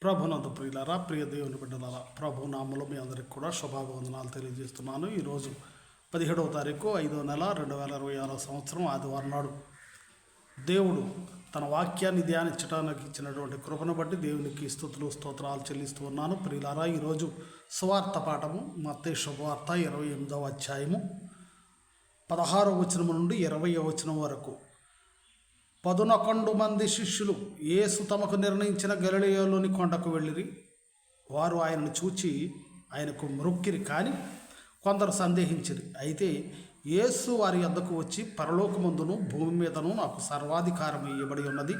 ప్రభునందు ప్రియులారా, ప్రియ దేవుని బిడ్డలారా, ప్రభు నామములో మీ అందరికి కూడా శుభాభివందనాలు తెలియజేస్తున్నాను. ఈరోజు 17వ తారీఖు 5వ నెల 2026 సంవత్సరం ఆదివారం నాడు దేవుడు తన వాక్యాన్ని ధ్యానించడానికి ఇచ్చినటువంటి కృపను బట్టి దేవునికి స్తుతులు స్తోత్రాలు చెల్లిస్తూ ఉన్నాను. ప్రియులారా, ఈరోజు సువార్త పాఠము మత్తయి శుభవార్త 28వ అధ్యాయము 16వ వచనం నుండి 20వ వచనం వరకు. 11 మంది శిష్యులు యేసు తమకు నిర్ణయించిన గలిలయలోని కొండకు వెళ్ళిరి. వారు ఆయనను చూచి ఆయనకు మ్రొక్కిరి, కానీ కొందరు సందేహించిరి. అయితే యేసు వారి వద్దకు వచ్చి, పరలోకమందును భూమి మీదను నాకు సర్వాధికారం ఇవ్వబడి ఉన్నది,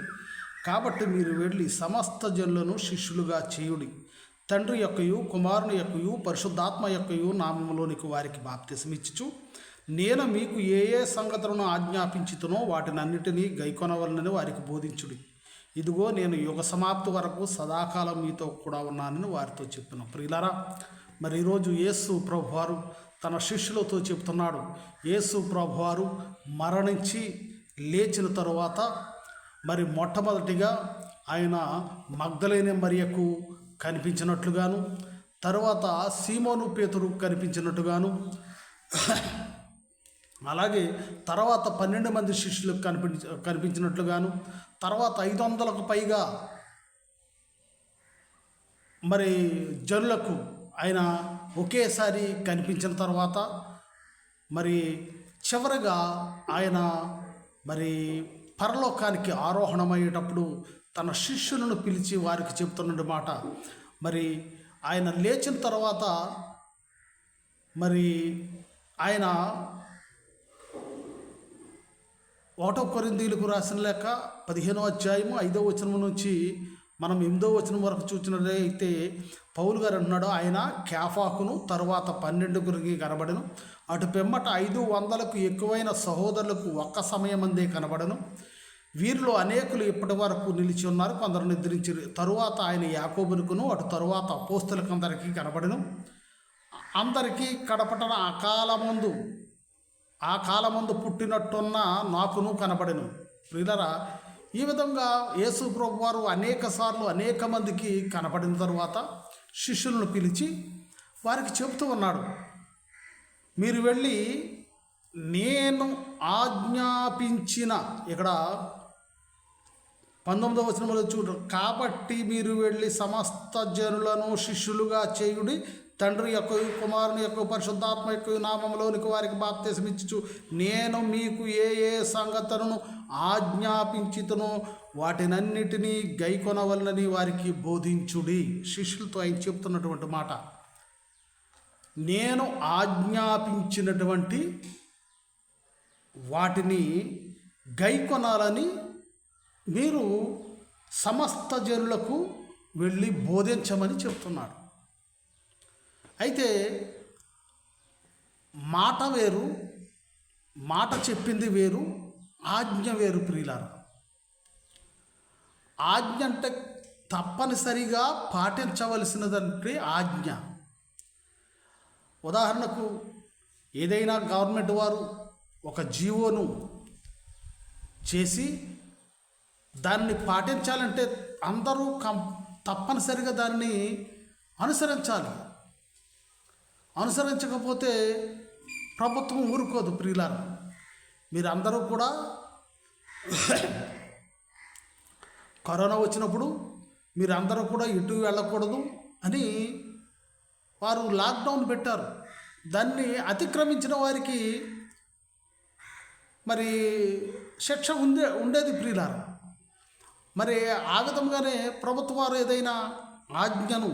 కాబట్టి మీరు వెళ్ళి సమస్త జనులను శిష్యులుగా చేయుడి. తండ్రి యొక్కయు కుమారుని యొక్కయు పరిశుద్ధాత్మ యొక్కయు నామములోనికి వారికి బాప్తిసమిచ్చుచు, నేను మీకు ఏ ఏ సంగతులను ఆజ్ఞాపించుతునో వాటినన్నిటినీ గైకొనవలనని వారికి బోధించుడి. ఇదిగో నేను యుగ సమాప్తి వరకు సదాకాలం మీతో కూడా ఉన్నానని వారితో చెప్పిన. ప్రియులారా, మరి ఈరోజు యేసు ప్రభువారు తన శిష్యులతో చెప్తున్నాడు. యేసు ప్రభువారు మరణించి లేచిన తరువాత మరి మొట్టమొదటిగా ఆయన మగ్దలేనే మరియకు కనిపించినట్లుగాను, తర్వాత సీమోను పేతురు కనిపించినట్టుగాను, అలాగే తర్వాత 12 మంది శిష్యులకు కనిపించినట్లుగాను, తర్వాత 500కు పైగా మరి జనులకు ఆయన ఒకేసారి కనిపించిన తర్వాత మరి చివరగా ఆయన మరి పరలోకానికి ఆరోహణమయ్యేటప్పుడు తన శిష్యులను పిలిచి వారికి చెప్తున్న మాట, మరి ఆయన లేచిన తర్వాత మరి ఆయన 1 కొరింథీయులకు రాసిన లేఖ 15వ అధ్యాయము 5వ వచనం నుంచి మనం 8వ వచనం వరకు చూసినట్లయితే పౌలు గారు అంటున్నాడు, ఆయన కేఫాకును తరువాత 12 కనబడను. అటు పిమ్మట 500కు ఎక్కువైన సహోదరులకు ఒక్క సమయమందే కనబడను. వీరిలో అనేకులు ఇప్పటి వరకు నిలిచి ఉన్నారు, కొందరు నిద్రించారు. తరువాత ఆయన యాకోబునికును, అటు తరువాత అపోస్తలులకు అందరికీ కనబడను. అందరికీ కడపటన ఆ కాలమందు పుట్టినట్టున్న నాకును కనబడెను. ప్రియులారా, ఈ విధంగా యేసు ప్రభువారు అనేక మందికి కనపడిన తరువాత శిష్యులను పిలిచి వారికి చెబుతూ ఉన్నాడు, మీరు వెళ్ళి నేను ఆజ్ఞాపించిన, ఇక్కడ 19వ వచనంలో చూడు, కాబట్టి మీరు వెళ్ళి సమస్త జనులను శిష్యులుగా చేయుడి, తండ్రి యొక్క కుమారుని యొక్క పరిశుద్ధాత్మ యొక్క నామములోనికి వారికి బాప్తిసమిచ్చుచు, నేను మీకు ఏ ఏ సంగతులను ఆజ్ఞాపించుతునో వాటినన్నిటినీ గైకొనవలనని వారికి బోధించుడి. శిష్యులతో ఆయన చెప్తున్నటువంటి మాట, నేను ఆజ్ఞాపించినటువంటి వాటిని గైకొనాలని మీరు సమస్త జనులకు వెళ్ళి బోధించమని చెప్తున్నాడు. అయితే మాట వేరు, మాట చెప్పింది వేరు, ఆజ్ఞ వేరు. ప్రియులారా, ఆజ్ఞ అంటే తప్పనిసరిగా పాటించవలసినదంటే ఆజ్ఞ. ఉదాహరణకు ఏదైనా గవర్నమెంట్ వారు ఒక జీవోను చేసి దాన్ని పాటించాలంటే అందరూ తప్పనిసరిగా దాన్ని అనుసరించాలి. అనుసరించకపోతే ప్రభుత్వం ఊరుకోదు. ప్రియులారా, మీరందరూ కూడా కరోనా వచ్చినప్పుడు మీరందరూ కూడా ఎటు వెళ్ళకూడదు అని వారు లాక్డౌన్ పెట్టారు. దాన్ని అతిక్రమించిన వారికి మరి శిక్ష ఉండేది. ప్రియులారా, మరి ఆ విధంగానే ప్రభుత్వం వారు ఏదైనా ఆజ్ఞను,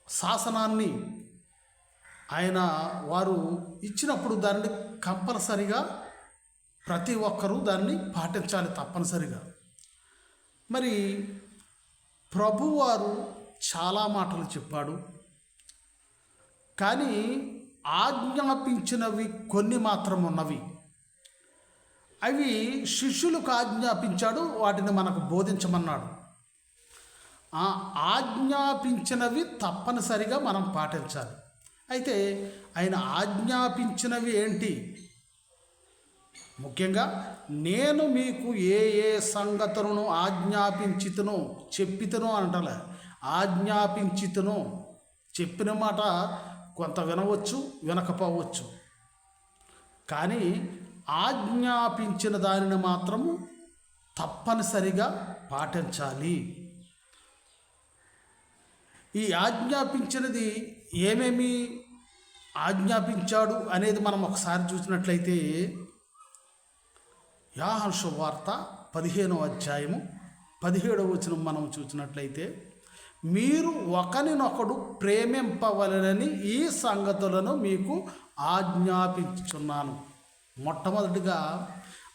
శాసనాన్ని వారు ఇచ్చినప్పుడు దాన్ని కంపల్సరిగా ప్రతి ఒక్కరూ దాన్ని పాటించాలి తప్పనిసరిగా. మరి ప్రభువారు చాలా మాటలు చెప్పాడు, కానీ ఆజ్ఞాపించినవి కొన్ని మాత్రం ఉన్నవి. అవి శిష్యులకు ఆజ్ఞాపించాడు, వాటిని మనకు బోధించమన్నాడు. ఆ ఆజ్ఞాపించినవి తప్పనిసరిగా మనం పాటించాలి. అయితే ఆయన ఆజ్ఞాపించినవి ఏంటి? ముఖ్యంగా నేను మీకు ఏ ఏ సంగతులను ఆజ్ఞాపించితునో చెప్పితునో అంటలే, ఆజ్ఞాపించితునో. చెప్పిన మాట కొంత వినవచ్చు, వినకపోవచ్చు, కానీ ఆజ్ఞాపించిన దానిని మాత్రము తప్పనిసరిగా పాటించాలి. ఈ ఆజ్ఞాపించినది ఏమేమి ఆజ్ఞాపించాడు అనేది మనం ఒకసారి చూసినట్లయితే యోహాను శుభవార్త 15వ అధ్యాయము 17వ వచనం మనం చూసినట్లయితే, మీరు ఒకరినొకడు ప్రేమింపవలెనని ఈ సంగతులను మీకు ఆజ్ఞాపించుచున్నాను. మొట్టమొదటిగా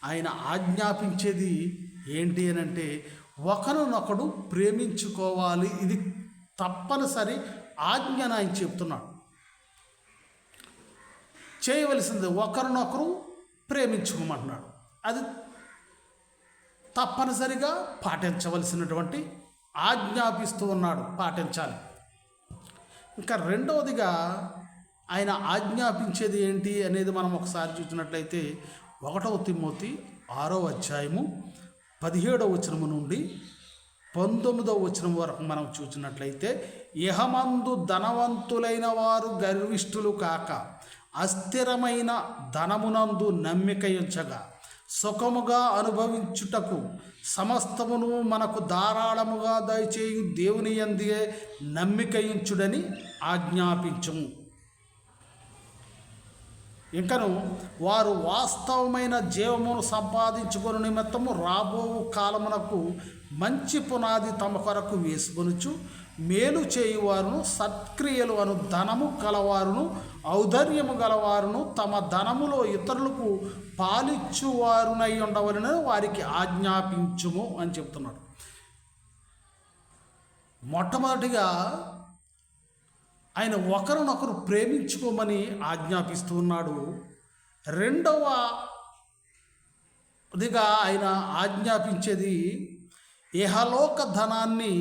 ఆయన ఆజ్ఞాపించేది ఏంటి అని అంటే ఒకరినొకడు ప్రేమించుకోవాలి. ఇది తప్పనిసరి ఆజ్ఞను ఆయన చెప్తున్నాడు. చేయవలసింది ఒకరినొకరు ప్రేమించుకోమంటున్నాడు. అది తప్పనిసరిగా పాటించవలసినటువంటి ఆజ్ఞాపిస్తూ ఉన్నాడు, పాటించాలి. ఇంకా రెండవదిగా ఆయన ఆజ్ఞాపించేది ఏంటి అనేది మనం ఒకసారి చూసినట్లయితే 1 తిమోతి 6వ అధ్యాయము 17వ వచనము నుండి 19వ వచనం వరకు మనం చూసినట్లయితే, ఇహమందు ధనవంతులైన వారు గర్విష్ఠులు కాక అస్థిరమైన ధనమునందు నమ్మిక ఉంచగా సుఖముగా అనుభవించుటకు సమస్తమును మనకు ధారాళముగా దయచేయు దేవుని యందే నమ్మికయించుడని ఆజ్ఞాపించుము. ఇంకను వారు వాస్తవమైన జీవమును సంపాదించుకొని నిమిత్తము రాబో కాలమునకు మంచి పునాది తమ కొరకు వేసుకొనుచు మేలు చేయువారును సత్క్రియలు అను ధనము గలవారును ఔదార్యము గలవారును తమ ధనములో ఇతరులకు పాలిచ్చువారునై ఉండవలన వారికి ఆజ్ఞాపించుము అని చెప్తున్నాడు. మొట్టమొదటిగా ఆయన ఒకరినొకరు ప్రేమించుకోమని ఆజ్ఞాపిస్తూ ఉన్నాడు. రెండవదిగా ఆయన ఆజ్ఞాపించేది ఇహలోక ధనాన్ని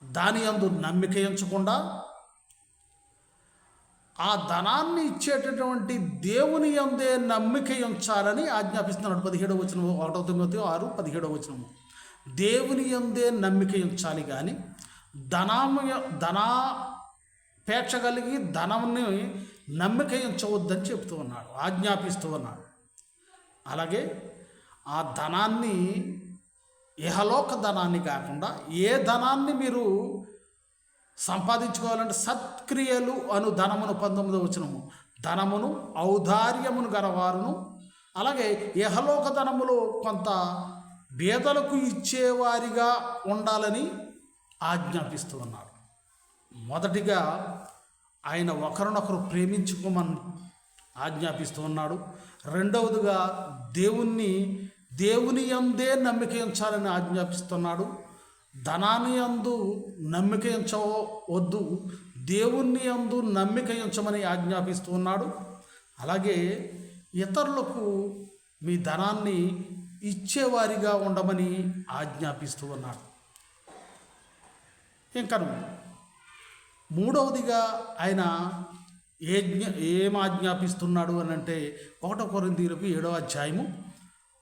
దాని యందు నమ్మిక ఉంచకుండా ఆ ధనాన్ని ఇచ్చేటటువంటి దేవుని యందే నమ్మిక ఉంచాలని ఆజ్ఞాపిస్తున్నాడు. 17వ వచనం 1 తిమోతి 6:17 వచనము. దేవుని యందే నమ్మిక ఉంచాలి, కానీ ధనాపేక్ష కలిగి ధనాన్ని నమ్మిక ఉంచవద్దని చెప్తూ ఉన్నాడు, ఆజ్ఞాపిస్తూ ఉన్నాడు. అలాగే ఆ ధనాన్ని ఇహలోక ధనాన్ని కాకుండా ఏ ధనాన్ని మీరు సంపాదించుకోవాలంటే సత్క్రియలు అను ధనమును 19వ వచనము ధనమును ఔదార్యమును గలవారును, అలాగే ఇహలోక ధనములో కొంత బేదలకు ఇచ్చేవారిగా ఉండాలని ఆజ్ఞాపిస్తూ ఉన్నాడు. మొదటిగా ఆయన ఒకరినొకరు ప్రేమించుకోమని ఆజ్ఞాపిస్తూ ఉన్నాడు. రెండవదిగా దేవుని యందే నమ్మిక ఉంచాలని ఆజ్ఞాపిస్తున్నాడు. ధనాన్ని యందు నమ్మిక ఉంచవద్దు, దేవుని యందు నమ్మిక ఉంచమని ఆజ్ఞాపిస్తూ ఉన్నాడు. అలాగే ఇతరులకు మీ ధనాన్ని ఇచ్చేవారిగా ఉండమని ఆజ్ఞాపిస్తూ ఉన్నాడు. ఇంకా మూడవదిగా ఆయన ఏం ఆజ్ఞాపిస్తున్నాడు అని అంటే 1 కొరింథీయులకు 7వ అధ్యాయము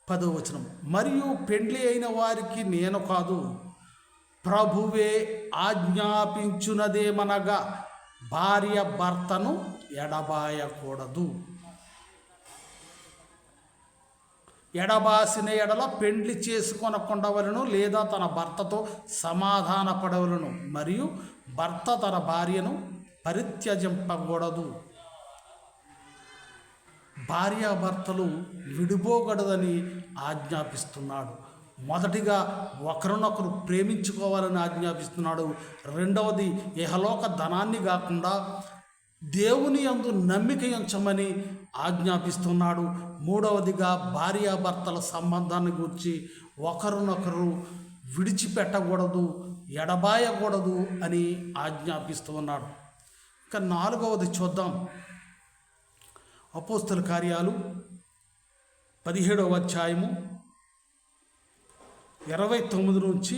10వ వచనం, మరియు పెండ్లి అయిన వారికి నేను కాదు, ప్రభువే ఆజ్ఞాపించునదేమనగా భార్య భర్తను ఎడబాయకూడదు. ఎడబాసిన ఎడల పెండ్లి చేసుకొనకుండవలను, లేదా తన భర్తతో సమాధాన పడవలను, మరియు భర్త తన భార్యను పరిత్యజింపకూడదు. భార్యాభర్తలు విడిపోకూడదని ఆజ్ఞాపిస్తున్నాడు. మొదటిగా ఒకరినొకరు ప్రేమించుకోవాలని ఆజ్ఞాపిస్తున్నాడు. రెండవది ఇహలోక ధనాన్ని కాకుండా దేవుని యందు నమ్మిక ఉంచమని ఆజ్ఞాపిస్తున్నాడు. మూడవదిగా భార్యాభర్తల సంబంధాన్ని గురించి ఒకరినొకరు విడిచిపెట్టకూడదు, ఎడబాయకూడదు అని ఆజ్ఞాపిస్తూ ఉన్నాడు. ఇక నాలుగవది చూద్దాం. అపోస్తల కార్యాలు 17వ అధ్యాయము 29 నుంచి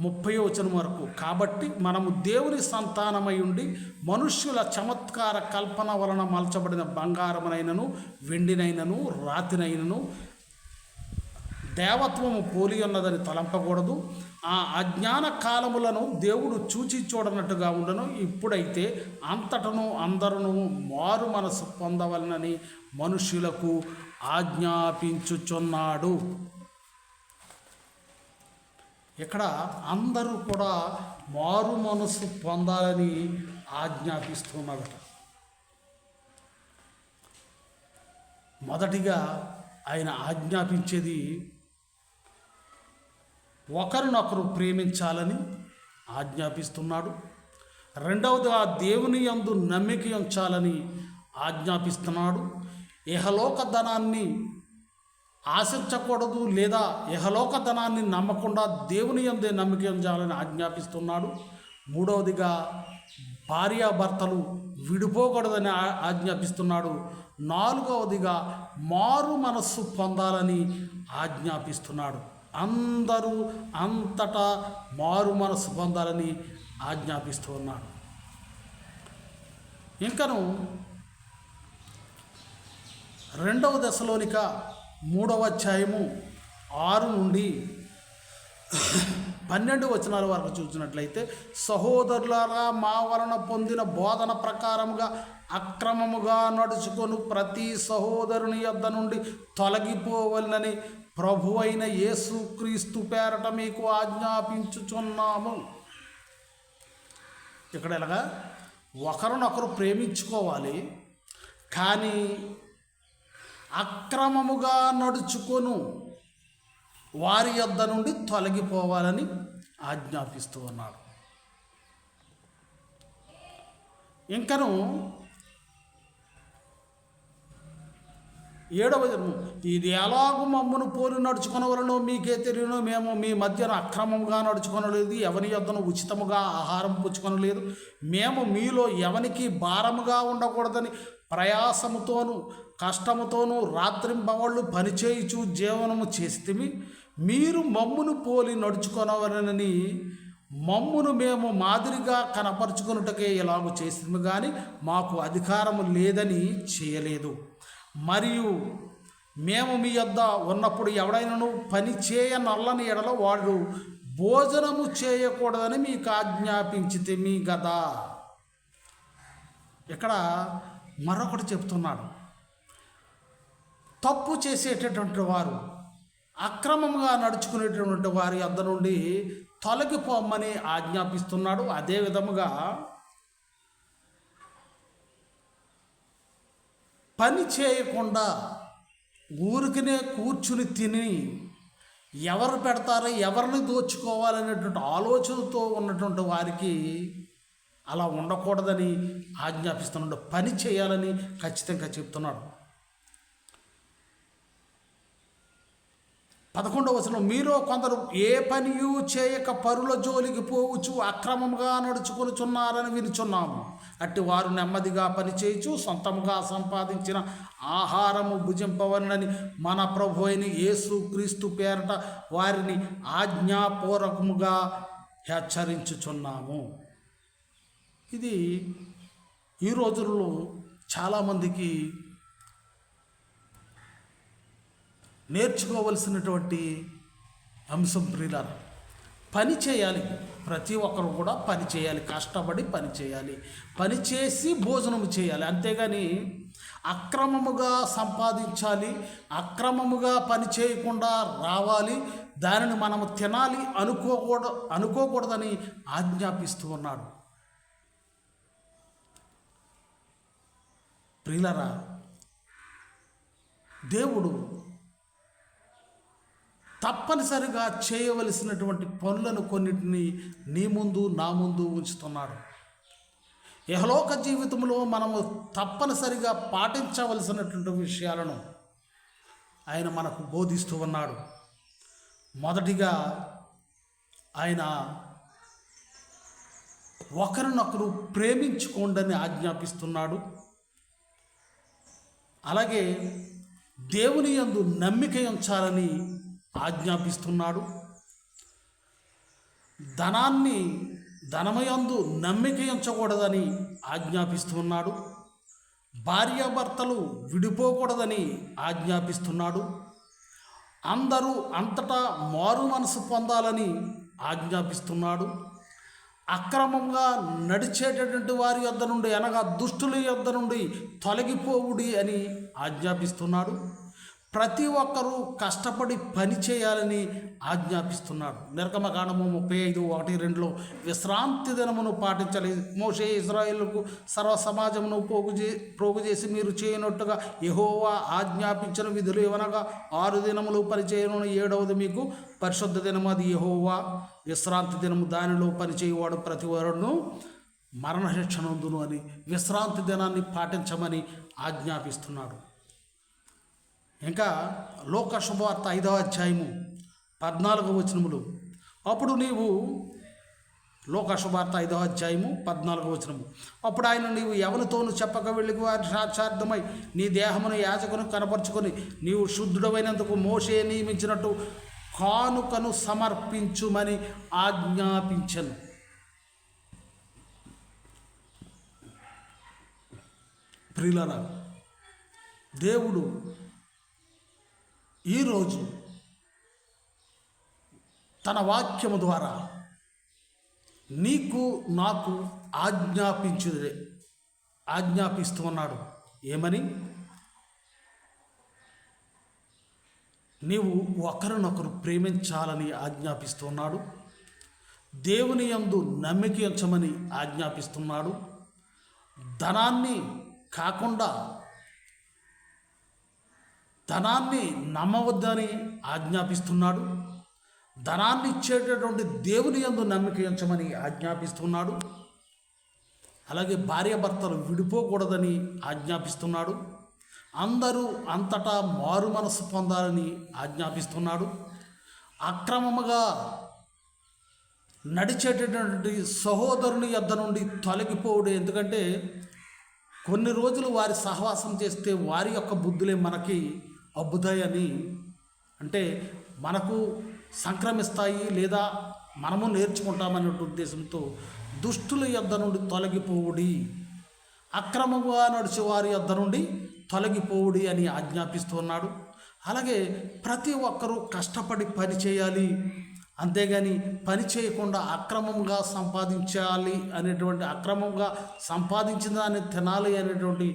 30వ వచనం వరకు. కాబట్టి మనము దేవుని సంతానమై ఉండి మనుష్యుల చమత్కార కల్పన వలన మలచబడిన బంగారమునైనను వెండినైనను రాతినైనను దేవత్వము పోలి ఉన్నదని తలంపకూడదు. ఆ అజ్ఞాన కాలములను దేవుడు చూచి చూడనట్టుగా ఉండను. ఇప్పుడైతే అంతటను అందరూ మారు మనసు పొందవలనని మనుష్యులకు ఆజ్ఞాపించుచున్నాడు. ఇక్కడ అందరూ కూడా మారు మనసు పొందాలని ఆజ్ఞాపిస్తున్నాడట. మొదటిగా ఆయన ఆజ్ఞాపించేది ఒకరినొకరు ప్రేమించాలని ఆజ్ఞాపిస్తున్నాడు. రెండవదిగా దేవుని యందు నమ్మిక ఉంచాలని ఆజ్ఞాపిస్తున్నాడు. ఇహలోక ధనాన్ని ఆశించకూడదు, లేదా ఇహలోక ధనాన్ని నమ్మకుండా దేవుని యందే నమ్మిక ఉంచాలని ఆజ్ఞాపిస్తున్నాడు. మూడవదిగా భార్యాభర్తలు విడిపోకూడదని ఆజ్ఞాపిస్తున్నాడు. నాలుగవదిగా మారు మనస్సు పొందాలని ఆజ్ఞాపిస్తున్నాడు. అందరూ అంతటా మారు మనస్సు పొందాలని ఆజ్ఞాపిస్తూ ఉన్నాడు. ఇంకను 2వ దశలోనిక 3వ అధ్యాయము 6 నుండి 12 వచనాల వరకు చూసినట్లయితే, సహోదరులారా, మా వలన పొందిన బోధన ప్రకారముగా అక్రమముగా నడుచుకొని ప్రతి సహోదరుని యొద్ద నుండి తొలగిపోవలనని ప్రభు అయిన యేసుక్రీస్తు పేరట మీకు ఆజ్ఞాపించుచున్నాము. ఇక్కడ ఎలాగా ఒకరినొకరు ప్రేమించుకోవాలి, కానీ అక్రమముగా నడుచుకొను వారి యొద్ద నుండి తొలగిపోవాలని ఆజ్ఞాపిస్తూ ఉన్నాడు. ఇంకను 7వ వచనం, ఇది ఎలాగూ మమ్మను పోలి నడుచుకొనవలనో మీకే తెలియను. మేము మీ మధ్యన అక్రమంగా నడుచుకొనలేదు, ఎవరి యొద్దను ఉచితముగా ఆహారం పుచ్చుకొనలేదు. మేము మీలో ఎవనికి భారముగా ఉండకూడదని ప్రయాసముతోనూ కష్టముతోనూ రాత్రింబవళ్ళు పనిచేయుచు జీవనము చేసితిమి. మీరు మమ్మును పోలి నడుచుకొనవలనని మమ్మును మేము మాదిరిగా కనపరుచుకొనుటకే ఇలాగూ చేసితిమి, కానీ మాకు అధికారము లేదని చేయలేదు. మరియు మేము మీ యొద్ద ఉన్నప్పుడు ఎవడైనాను పని చేయనల్లని ఎడల వాడు భోజనము చేయకూడదని మీకు ఆజ్ఞాపించితిమి గదా. ఇక్కడ మరొకటి చెప్తున్నాడు. తప్పు చేసేటటువంటి వారు, అక్రమంగా నడుచుకునేటటువంటి వారి యొద్ద నుండి తొలగిపోమని ఆజ్ఞాపిస్తున్నాడు. అదే విధముగా పని చేయకుండా ఊరికనే కూర్చుని తిని ఎవరు పెడతారో, ఎవరిని దోచుకోవాలనేటువంటి ఆలోచనతో ఉన్నటువంటి వారికి అలా ఉండకూడదని ఆజ్ఞాపిస్తున్నాడు. పని చేయాలని ఖచ్చితంగా చెప్తున్నాడు. 11వ వచనం, మీరు కొందరు ఏ పనియూ చేయక పరుల జోలికి పోవచ్చు అక్రమంగా నడుచుకొనుచున్నారని వినుచున్నాము. అట్టి వారు నెమ్మదిగా పనిచేయచ్చు సొంతముగా సంపాదించిన ఆహారము భుజింపవలనని మన ప్రభు అయిన యేసుక్రీస్తు పేరట వారిని ఆజ్ఞాపూర్వకముగా హెచ్చరించుచున్నాము. ఇది ఈ రోజుల్లో చాలామందికి నేర్చుకోవలసినటువంటి అంశం. ప్రియులారా, పని చేయాలి. ప్రతి ఒక్కరు కూడా పని చేయాలి, కష్టపడి పని చేయాలి, పని చేసి భోజనము చేయాలి. అంతేగాని అక్రమముగా సంపాదించాలి, అక్రమముగా పని చేయకుండా రావాలి, దానిని మనము తినాలి అనుకోకూడదని ఆజ్ఞాపిస్తూ ఉన్నాడు. ప్రియులారా, దేవుడు తప్పనిసరిగా చేయవలసినటువంటి పనులను కొన్నిటిని నీ ముందు నా ముందు ఉంచుతున్నాడు. ఇహలోక జీవితంలో మనము తప్పనిసరిగా పాటించవలసినటువంటి విషయాలను ఆయన మనకు బోధిస్తూ ఉన్నాడు. మొదటిగా ఆయన ఒకరినొకరు ప్రేమించుకోండి ఆజ్ఞాపిస్తున్నాడు. అలాగే దేవుని యందు నమ్మిక ఉంచాలని ఆజ్ఞాపిస్తున్నాడు. ధనమయందు నమ్మిక ఉంచకూడదని ఆజ్ఞాపిస్తున్నాడు. భార్యాభర్తలు విడిపోకూడదని ఆజ్ఞాపిస్తున్నాడు. అందరూ అంతటా మారు మనసు పొందాలని ఆజ్ఞాపిస్తున్నాడు. అక్రమంగా నడిచేటటువంటి వారి యొద్ద నుండి అనగా దుష్టుల యొద్ద నుండి తొలగిపోవుడి అని ఆజ్ఞాపిస్తున్నాడు. ప్రతి ఒక్కరూ కష్టపడి పని చేయాలని ఆజ్ఞాపిస్తున్నాడు. నిర్గమకాండము 35:1-2 విశ్రాంతి దినమును పాటించాలి. మోషే ఇశ్రాయేలుకు సర్వ సమాజమును పోగు చేసి మీరు చేయనట్టుగా యెహోవా ఆజ్ఞాపించిన విధులు ఏవనగా 6 దినములు పనిచేయను, 7వది మీకు పరిశుద్ధ దినము, అది యెహోవా విశ్రాంతి దినము, దానిలో పనిచేయవాడు ప్రతి వారును మరణశిక్ష నొందును అని విశ్రాంతి దినాన్ని పాటించమని ఆజ్ఞాపిస్తున్నాడు. ఇంకా లోక శుభవార్త 5వ అధ్యాయము 14వ వచనములు. అప్పుడు నీవు లోక శుభవార్త 5వ అధ్యాయము 14వ వచనము. అప్పుడు ఆయన నీవు ఎవరితోనూ చెప్పక వెళ్ళి వారి సాక్షార్థమై నీ దేహమును యాజకును కనపరుచుకొని నీవు శుద్ధుడమైనందుకు మోషే నియమించినట్టు కానుకను సమర్పించుమని ఆజ్ఞాపించను. ప్రియులారా, దేవుడు ఈరోజు తన వాక్యము ద్వారా నీకు నాకు ఆజ్ఞాపిస్తూ ఉన్నాడు. ఏమని? నీవు ఒకరినొకరు ప్రేమించాలని ఆజ్ఞాపిస్తున్నాడు. దేవుని యందు నమ్మిక ఉంచమని ఆజ్ఞాపిస్తున్నాడు. ధనాన్ని కాకుండా ధనాన్ని నమ్మవద్దని ఆజ్ఞాపిస్తున్నాడు. ధనాన్ని ఇచ్చేటటువంటి దేవుని యందు నమ్మిక ఉంచమని ఆజ్ఞాపిస్తున్నాడు. అలాగే భార్యాభర్తలు విడిపోకూడదని ఆజ్ఞాపిస్తున్నాడు. అందరూ అంతటా మారు మనసు పొందాలని ఆజ్ఞాపిస్తున్నాడు. అక్రమముగా నడిచేటటువంటి సహోదరుని యొద్ద నుండి తొలగిపోవుడు. ఎందుకంటే కొన్ని రోజులు వారి సహవాసం చేస్తే వారి యొక్క బుద్ధులే మనకి అబ్బుతాయని, అంటే మనకు సంక్రమిస్తాయి లేదా మనము నేర్చుకుంటామనే ఉద్దేశంతో దుష్టుల యొద్ద నుండి తొలగిపోవుడి, అక్రమంగా నడిచే వారి యొద్ద నుండి తొలగిపోవుడి అని ఆజ్ఞాపిస్తున్నాడు. అలాగే ప్రతి ఒక్కరూ కష్టపడి పని చేయాలి, అంతేగాని పని చేయకుండా అక్రమంగా సంపాదించాలి అనేటువంటి, అక్రమంగా సంపాదించిన దాన్ని తినాలి అనేటువంటి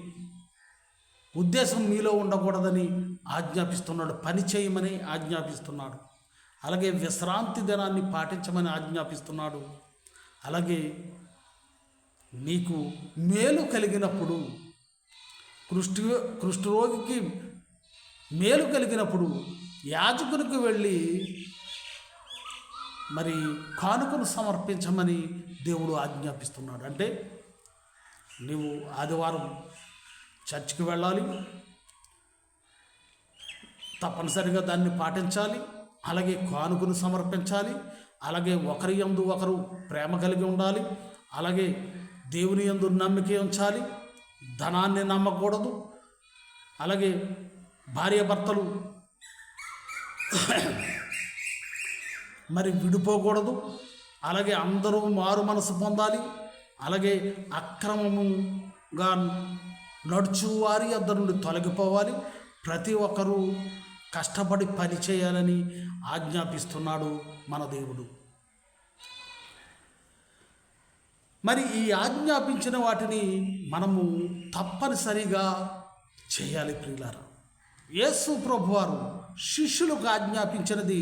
ఉద్దేశం మీలో ఉండకూడదని ఆజ్ఞాపిస్తున్నాడు. పని చేయమని ఆజ్ఞాపిస్తున్నాడు. అలాగే విశ్రాంతి దినాన్ని పాటించమని ఆజ్ఞాపిస్తున్నాడు. అలాగే నీకు మేలు కలిగినప్పుడు, కుష్ఠరోగికి మేలు కలిగినప్పుడు యాజకునికి వెళ్ళి మరి కానుకను సమర్పించమని దేవుడు ఆజ్ఞాపిస్తున్నాడు. అంటే నీవు ఆదివారం చర్చికి వెళ్ళాలి, తప్పనిసరిగా దాన్ని పాటించాలి. అలాగే కానుకను సమర్పించాలి. అలాగే ఒకరి యందు ఒకరు ప్రేమ కలిగి ఉండాలి. అలాగే దేవుని యందు నమ్మిక ఉంచాలి. ధనాన్ని నమ్మకూడదు. అలాగే భార్యాభర్తలు మరి విడిపోకూడదు. అలాగే అందరూ మారు మనసు పొందాలి. అలాగే అక్రమముగా నడుచు వారి యొద్ద నుండి తొలగిపోవాలి. ప్రతి ఒక్కరూ కష్టపడి పని చేయాలని ఆజ్ఞాపిస్తున్నాడు మన దేవుడు. మరి ఈ ఆజ్ఞాపించిన వాటిని మనము తప్పనిసరిగా చేయాలి. ప్రియులారా, యేసు ప్రభువారు శిష్యులకు ఆజ్ఞాపించినది,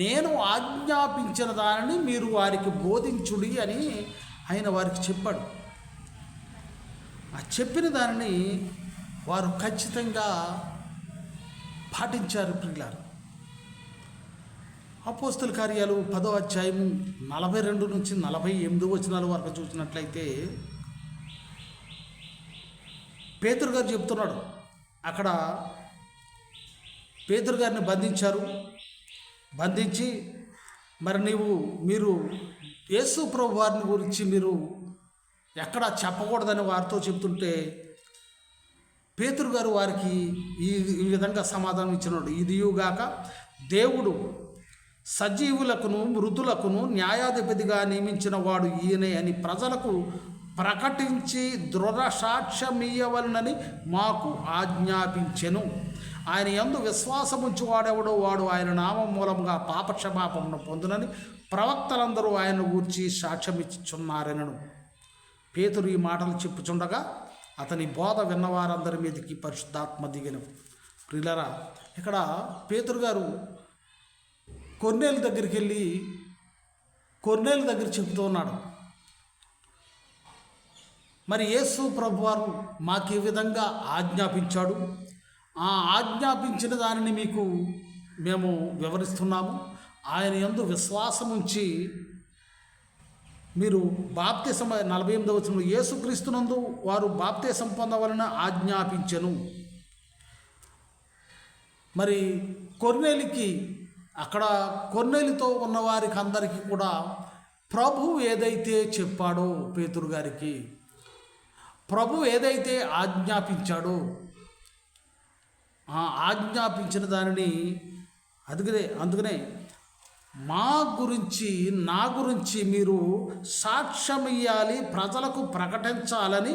నేను ఆజ్ఞాపించిన దానిని మీరు వారికి బోధించుడి అని ఆయన వారికి చెప్పాడు. ఆ చెప్పిన దానిని వారు ఖచ్చితంగా పాటించారు. ప్రియులారా, అపోస్తల కార్యాలు 10వ అధ్యాయము 42 నుంచి 48 వచనాల వరకు చూసినట్లయితే పేతురు గారు చెప్తున్నాడు. అక్కడ పేతురు గారిని బంధించి మరి మీరు యేసు ప్రభు వారిని గురించి మీరు ఎక్కడ చెప్పకూడదని వారితో చెప్తుంటే పేతురు గారు వారికి ఈ విధంగా సమాధానం ఇచ్చినాడు. ఇదియుగాక దేవుడు సజీవులకును మృతులకును న్యాయాధిపతిగా నియమించిన వాడు ఈయనే అని ప్రజలకు ప్రకటించి దృఢ సాక్ష్యమియ్యవలనని మాకు ఆజ్ఞాపించెను. ఆయన యందు విశ్వాసముంచి వాడెవడో వాడు ఆయన నామం మూలంగా పాపక్షమాపణను పొందునని ప్రవక్తలందరూ ఆయన గూర్చి సాక్ష్యమిచ్చుచున్నారనను. పేతురు ఈ మాటలు చెప్పుచుండగా అతని బోధ విన్నవారందరి మీదకి పరిశుద్ధాత్మ దిగెను. ప్రియులారా, ఇక్కడ పేతురు గారు కొర్నేలు దగ్గరికి వెళ్ళి కొర్నేలు దగ్గర చెబుతూ ఉన్నాడు, మరి యేసు ప్రభువారు మాకు ఈ విధంగా ఆజ్ఞాపించాడు, ఆ ఆజ్ఞాపించిన దానిని మీకు మేము వివరిస్తున్నాము. ఆయన యందు విశ్వాసముంచి మీరు బాప్తిసం 48వ వచనంలో యేసుక్రీస్తునందు వారు బాప్తిసం పొందవలన ఆజ్ఞాపించెను. మరి కొర్నేలికి అక్కడ కొర్నేలితో ఉన్న వారికి అందరికీ కూడా ప్రభువు ఏదైతే చెప్పాడో, పేతురు గారికి ప్రభువు ఏదైతే ఆజ్ఞాపించాడో ఆ ఆజ్ఞాపించిన దానిని అందుకనే మా గురించి నా గురించి మీరు సాక్ష్యం ఇవ్వాలి, ప్రజలకు ప్రకటించాలని,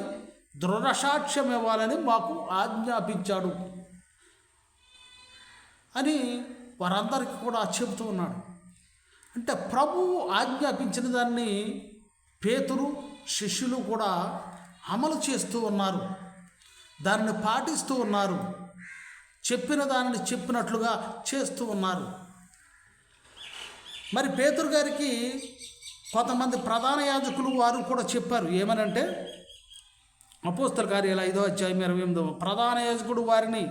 దృఢ సాక్ష్యం ఇవ్వాలని మాకు ఆజ్ఞాపించాడు అని వారందరికీ కూడా చెబుతూ ఉన్నాడు. అంటే ప్రభువు ఆజ్ఞాపించిన దాన్ని పేతురు శిష్యులు కూడా అమలు చేస్తూ ఉన్నారు, దానిని పాటిస్తూ ఉన్నారు, చెప్పిన దానిని చెప్పినట్లుగా చేస్తూ ఉన్నారు. మరి పేతురు గారికి కొంతమంది ప్రధాన యాజకులు వారు కూడా చెప్పారు. ఏమనంటే అపోస్తల కార్యాలు 5వ అధ్యాయం 28వ ప్రధాన యాజకుడు వారిని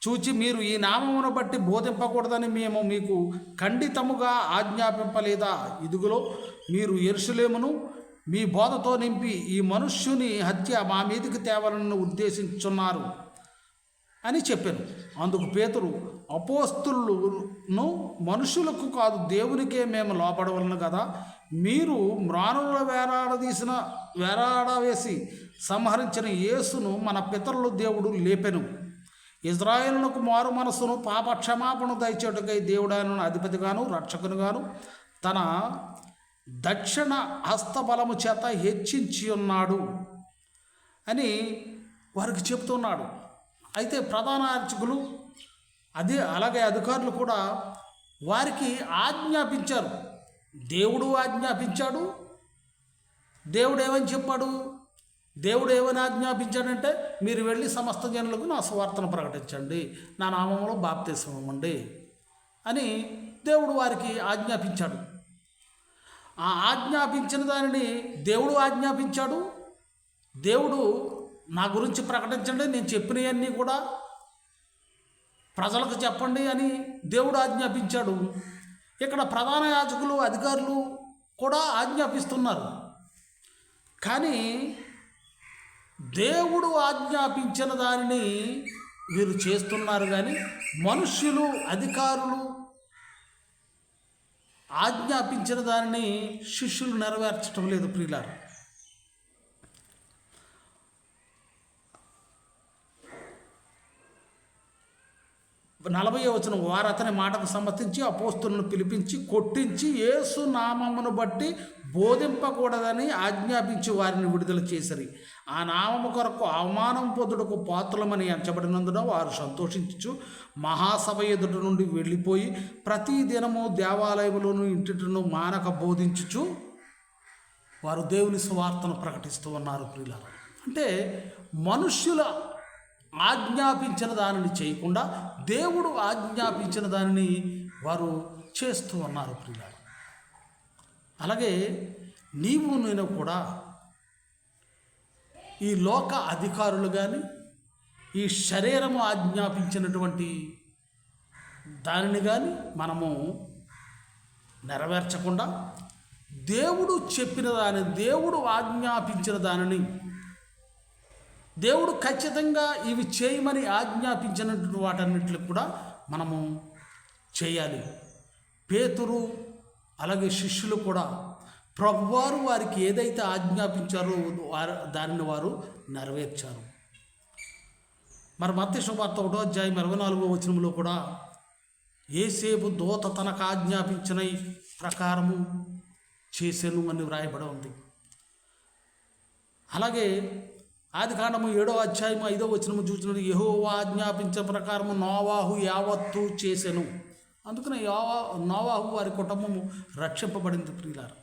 చూచి, మీరు ఈ నామమును బట్టి బోధింపకూడదని మేము మీకు ఖండితముగా ఆజ్ఞాపింపలేదా? ఇదిగో మీరు యెరూషలేమును మీ బోధతో నింపి ఈ మనుష్యుని హత్య మా మీదికి తేవాలని ఉద్దేశించున్నారు అని చెప్పాను. అందుకు పేతురు, అపోస్తులను మనుషులకు కాదు దేవునికే మేము లోపడవలను కదా. మీరు మ్రానుల వేలాడవేసి సంహరించిన యేసును మన పితరులు దేవుడు లేపెను. ఇజ్రాయేలునకు మారు మనస్సును పాప క్షమాపణ దయచేటుకై దేవుడాయనను అధిపతిగాను రక్షకునిగాను తన దక్షిణ హస్తబలము చేత హెచ్చించి ఉన్నాడు అని వారికి చెప్తున్నాడు. అయితే ప్రధాన అర్చకులు అలాగే అధికారులు కూడా వారికి ఆజ్ఞాపించారు. దేవుడు ఆజ్ఞాపించాడు. దేవుడు ఏమని చెప్పాడు? దేవుడు ఏమని ఆజ్ఞాపించాడంటే, మీరు వెళ్ళి సమస్త జనులకు నా సువార్తను ప్రకటించండి, నా నామంలో బాప్తిసం ఇవ్వండి అని దేవుడు వారికి ఆజ్ఞాపించాడు. ఆ ఆజ్ఞాపించిన దానిని దేవుడు ఆజ్ఞాపించాడు. దేవుడు నా గురించి ప్రకటించండి, నేను చెప్పినవన్నీ కూడా ప్రజలకు చెప్పండి అని దేవుడు ఆజ్ఞాపించాడు. ఇక్కడ ప్రధాన యాజకులు అధికారులు కూడా ఆజ్ఞాపిస్తున్నారు. కానీ దేవుడు ఆజ్ఞాపించిన దానిని వీరు చేస్తున్నారు, కానీ మనుష్యులు అధికారులు ఆజ్ఞాపించిన దానిని శిష్యులు నెరవేర్చడం లేదు. ప్రియులారా, 40వ వచనం, వారు అతని మాటకు సమ్మతించి అపోస్తులను పిలిపించి కొట్టించి యేసు నామమును బట్టి బోధింపకూడదని ఆజ్ఞాపించి వారిని విడుదల చేసిరి. ఆ నామము కొరకు అవమానం పొందుటకు పాత్రలమని ఎంచబడినందున వారు సంతోషించుచు మహాసభ ఎదుట నుండి వెళ్ళిపోయి ప్రతి దినము దేవాలయములోను ఇంటిను మానక బోధించుచు వారు దేవుని సువార్తను ప్రకటిస్తూ ఉన్నారు. ప్రియులారా, అంటే మనుష్యుల ఆజ్ఞాపించిన దానిని చేయకుండా దేవుడు ఆజ్ఞాపించిన దానిని వారు చేస్తూ ఉన్నారు. ప్రియులారా, అలాగే నేను కూడా ఈ లోక అధికారులు కానీ ఈ శరీరము ఆజ్ఞాపించినటువంటి దానిని కానీ మనము నెరవేర్చకుండా దేవుడు చెప్పిన దానిని, దేవుడు ఆజ్ఞాపించిన దానిని, దేవుడు ఖచ్చితంగా ఇవి చేయమని ఆజ్ఞాపించినటువంటి వాటన్నిటిని కూడా మనము చేయాలి. పేతురు అలాగే శిష్యులు కూడా ప్రభువారు వారికి ఏదైతే ఆజ్ఞాపించారో దానిని వారు నెరవేర్చారు. మరి మత్తయి శుభవార్త 1వ అధ్యాయం 24వ వచనంలో కూడా యేసేపు దూత తనకు ఆజ్ఞాపించిన ప్రకారము చేసెను అని వ్రాయబడి ఉంది. అలాగే ఆదికాండము 7వ అధ్యాయము 5వ వచనము చూసినట్టు యెహోవా ఆజ్ఞాపించిన ప్రకారము నోవాహు యావత్తు చేసెను. అందుకనే నోవాహు వారి కుటుంబము రక్షింపబడింది ప్రియులారా.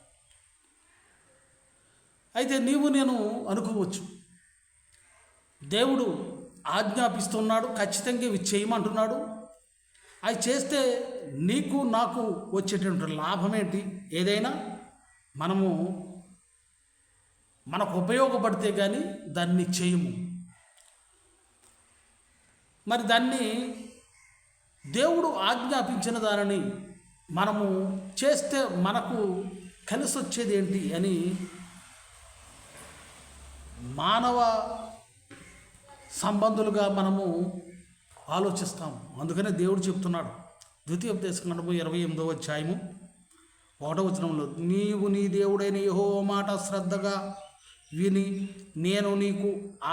అయితే నీవు నేను అనుకోవచ్చు, దేవుడు ఆజ్ఞాపిస్తున్నాడు, ఖచ్చితంగా ఇవి చేయమంటున్నాడు, అవి చేస్తే నీకు నాకు వచ్చేటువంటి లాభం ఏంటి? ఏదైనా మనకు ఉపయోగపడితే కానీ దాన్ని చేయము. మరి దాన్ని దేవుడు ఆజ్ఞాపించిన దానిని మనము చేస్తే మనకు కలిసి వచ్చేది ఏంటి అని మానవ సంబంధులుగా మనము ఆలోచిస్తాము. అందుకనే దేవుడు చెప్తున్నాడు ద్వితీయోపదేశకాండము 28వ అధ్యాయము 1వ వచనంలో, నీవు నీ దేవుడైన యెహోవా మాట శ్రద్ధగా విని నేను నీకు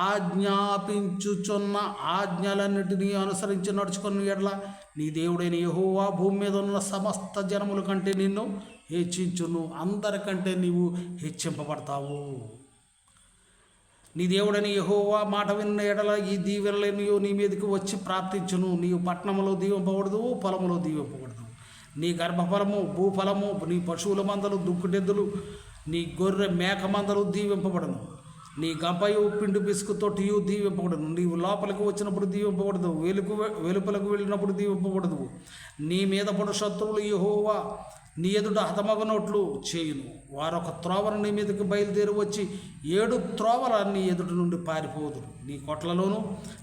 ఆజ్ఞాపించుచున్న ఆజ్ఞలన్నిటినీ అనుసరించి నడుచుకున్న ఎడల నీ దేవుడైన యెహోవా భూమి మీద ఉన్న సమస్త జనముల కంటే నిన్ను హెచ్చించును, అందరికంటే నీవు హెచ్చింపబడతావు. నీ దేవుడని యెహోవా మాట విన్న ఎడల ఈ దీవెనలు నీ మీదకి వచ్చి ప్రార్థించును. నీవు పట్టణంలో దీవింపబడదు, పొలములో దీవింపబడదు. నీ గర్భఫలము, భూఫలము, నీ పశువుల మందలు, దుక్కుడెద్దులు, నీ గొర్రె మేక మందలు దీవింపబడను. నీ గంపయు పిండి పిసుకు తొట్టియు దీవింపబడను. నీవు లోపలికి వచ్చినప్పుడు దీవింపబడదు, వెలుపలకు వెళ్ళినప్పుడు దీవింపబడదు. నీ మీద పడు శత్రువులు యెహోవా నీ ఎదుట హతమగనోట్లు చేయును. వారొక త్రోవను నీ మీదకి బయలుదేరి వచ్చి 7 త్రోవల నీ ఎదుటి నుండి పారిపోదు. నీ కొట్లలోనూ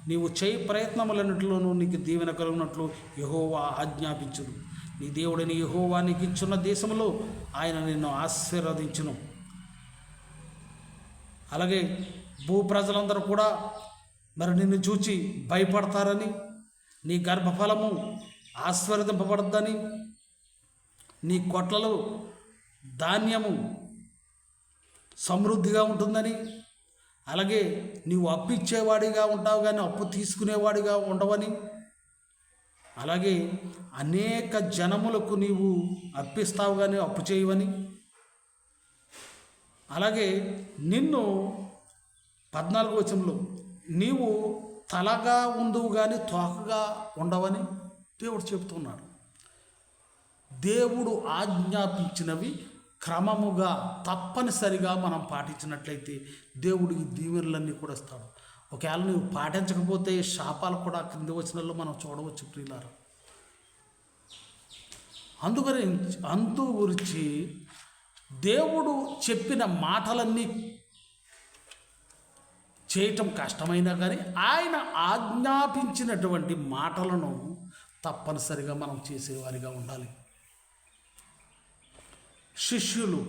నీవు చేయి ప్రయత్నములన్నింటిలోనూ నీకు దీవెన కలిగినట్లు యెహోవా ఆజ్ఞాపించును. నీ దేవుడిని యెహోవా నీకు ఇచ్చున్న దేశంలో ఆయన నిన్ను ఆశీర్వదించును. అలాగే భూ ప్రజలందరూ కూడా మరి నిన్ను చూచి భయపడతారని, నీ గర్భఫలము ఆశీర్వదింపబడద్దని, నీ కొట్లలో ధాన్యము సమృద్ధిగా ఉంటుందని, అలాగే నీవు అప్పు ఇచ్చేవాడిగా ఉంటావు కానీ అప్పు తీసుకునేవాడిగా ఉండవని, అలాగే అనేక జనములకు నీవు అప్పిస్తావు కానీ అప్పు చేయవని, అలాగే నిన్ను 14వ వచనంలో నీవు తలగా ఉందువు కానీ తోకగా ఉండవని దేవుడు చెబుతున్నాడు. దేవుడు ఆజ్ఞాపించినవి క్రమముగా తప్పనిసరిగా మనం పాటించినట్లయితే దేవుడు ఈ దీవెనలన్నీ కూడా ఇస్తాడు. ఒకవేళ నువ్వు పాటించకపోతే శాపాలు కూడా క్రింది వచనాల్లో మనం చూడవచ్చు ప్రియులారా. అందు గురించి దేవుడు చెప్పిన మాటలన్నీ చేయటం కష్టమైనా కానీ ఆయన ఆజ్ఞాపించినటువంటి మాటలను తప్పనిసరిగా మనం చేసేవారిగా ఉండాలి. శిష్యులు,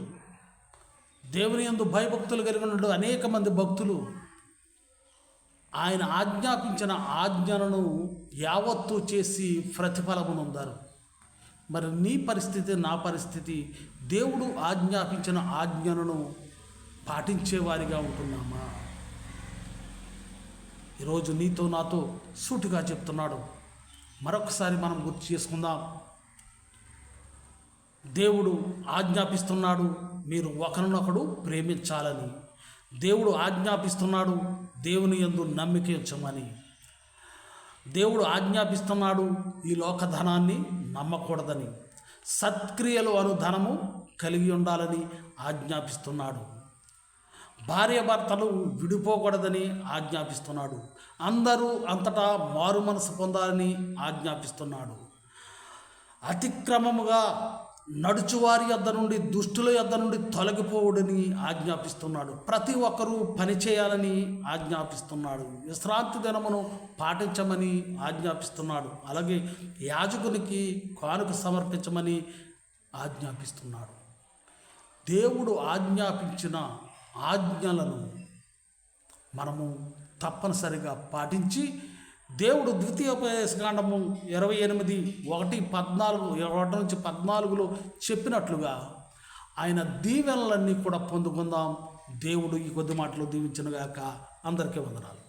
దేవుని యందు భయభక్తులు కలిగిన అనేక మంది భక్తులు ఆయన ఆజ్ఞాపించిన ఆజ్ఞలను యావత్తు చేసి ప్రతిఫలమునొందారు. మరి నీ పరిస్థితి, నా పరిస్థితి, దేవుడు ఆజ్ఞాపించిన ఆజ్ఞలను పాటించేవారిగా ఉంటున్నామా? ఈరోజు నీతో నాతో సూటిగా చెప్తున్నాడు. మరొకసారి మనం గుర్తు చేసుకుందాం. దేవుడు ఆజ్ఞాపిస్తున్నాడు మీరు ఒకరినొకడు ప్రేమించాలని. దేవుడు ఆజ్ఞాపిస్తున్నాడు దేవుని యందు నమ్మిక ఉంచమని. దేవుడు ఆజ్ఞాపిస్తున్నాడు ఈ లోక ధనాన్ని నమ్మకూడదని, సత్క్రియలు అను ధనము కలిగి ఉండాలని ఆజ్ఞాపిస్తున్నాడు. భార్యాభర్తలు విడిపోకూడదని ఆజ్ఞాపిస్తున్నాడు. అందరూ అంతటా మారు మనసు పొందాలని ఆజ్ఞాపిస్తున్నాడు. అతిక్రమముగా నడుచువారి యొద్ద నుండి, దుష్టుల యొద్ద నుండి తొలగిపోవుడని ఆజ్ఞాపిస్తున్నాడు. ప్రతి ఒక్కరూ పని చేయాలని ఆజ్ఞాపిస్తున్నాడు. విశ్రాంతి దినమును పాటించమని ఆజ్ఞాపిస్తున్నాడు. అలాగే యాజకునికి కానుక సమర్పించమని ఆజ్ఞాపిస్తున్నాడు. దేవుడు ఆజ్ఞాపించిన ఆజ్ఞలను మనము తప్పనిసరిగా పాటించి, దేవుడు ద్వితీయోపదేశకాండము 28:1-14 చెప్పినట్లుగా ఆయన దీవెనలన్నీ కూడా పొందుకుందాం. దేవుడు ఈ కొద్ది మాటలు దీవించునుగాక. అందరికీ వందనాలు.